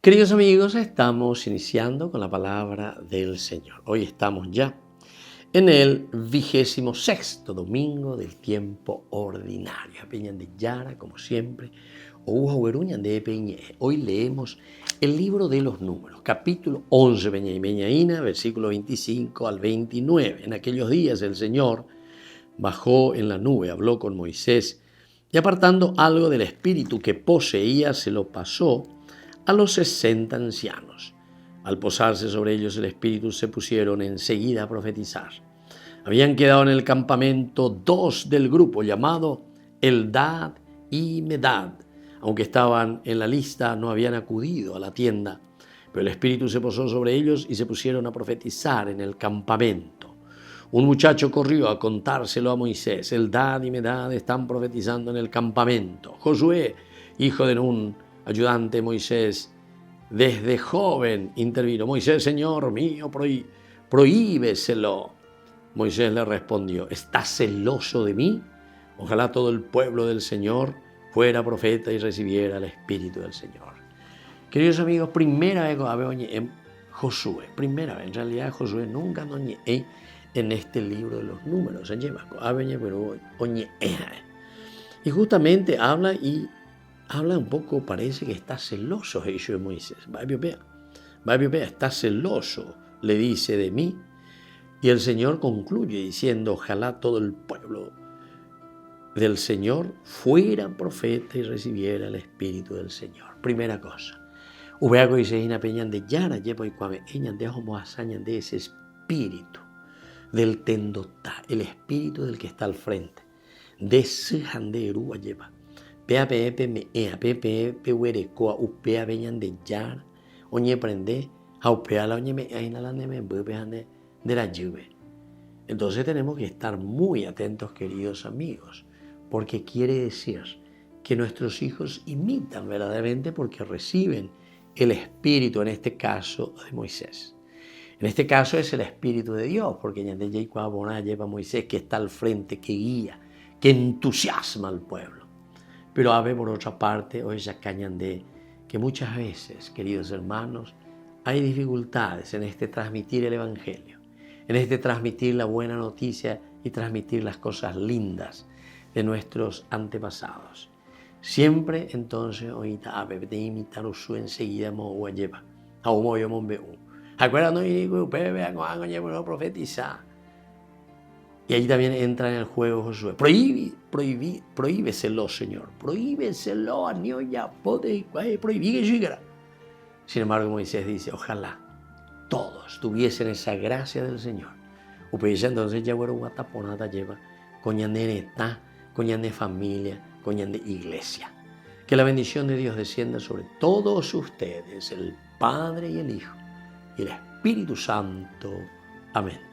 Queridos amigos, estamos iniciando con la palabra del Señor. Hoy estamos ya en el 26º domingo del tiempo ordinario. Peñan de Yara, como siempre, hoy leemos el libro de los números, capítulo 11, Peñaína, versículo 25 al 29. En aquellos días el Señor bajó en la nube, habló con Moisés y apartando algo del espíritu que poseía, se lo pasó a los 60 ancianos. Al posarse sobre ellos el espíritu, se pusieron enseguida a profetizar. Habían quedado en el campamento dos del grupo llamado Eldad y Medad. Aunque estaban en la lista, no habían acudido a la tienda, pero el espíritu se posó sobre ellos y se pusieron a profetizar en el campamento. Un muchacho corrió a contárselo a Moisés. Eldad y Medad están profetizando en el campamento. Josué, hijo de Nun, ayudante de Moisés, desde joven intervino. Moisés, Señor mío, prohíbeselo. Moisés le respondió, ¿estás celoso de mí? Ojalá todo el pueblo del Señor fuera profeta y recibiera el Espíritu del Señor. Queridos amigos, primera vez en Josué, en realidad Josué nunca en este libro de los números, y justamente habla un poco, parece que está celoso de Moisés. Está celoso, le dice de mí. Y el Señor concluye diciendo, ojalá todo el pueblo del Señor fuera profeta y recibiera el Espíritu del Señor. Primera cosa. Ubeago y Seina Peñan de Yara, llevo y cuave, eñan de homo hazañan de ese espíritu del tendotá, el espíritu del que está al frente. De ese handeru lleva. Pea pepe me ea pepe huerecoa upea veñan de yar oñe prende aupea la oñe me aina la neme de la lluvia. Entonces tenemos que estar muy atentos, queridos amigos, porque quiere decir que nuestros hijos imitan verdaderamente porque reciben el espíritu, en este caso de Moisés. En este caso es el espíritu de Dios, porque lleva Moisés que está al frente, que guía, que entusiasma al pueblo. Pero ave por otra parte, hoy ya cañan de que muchas veces, queridos hermanos, hay dificultades en este transmitir el evangelio, en este transmitir la buena noticia y transmitir las cosas lindas de nuestros antepasados. Siempre entonces, ahorita ave de imitar su enseguida mo lleva, a un moyo monbeu. Acuérdanos y no profetiza. Y ahí también entra en el juego Josué. Prohíbeselo, Señor. Prohíbeselo, a niño ya puede prohibir que llegue. Sin embargo, Moisés dice, ojalá todos tuviesen esa gracia del Señor. Upeyesa entonces ya bueno guataponata lleva coñan de neta, coñan de familia, coñan de iglesia. Que la bendición de Dios descienda sobre todos ustedes, el Padre y el Hijo y el Espíritu Santo. Amén.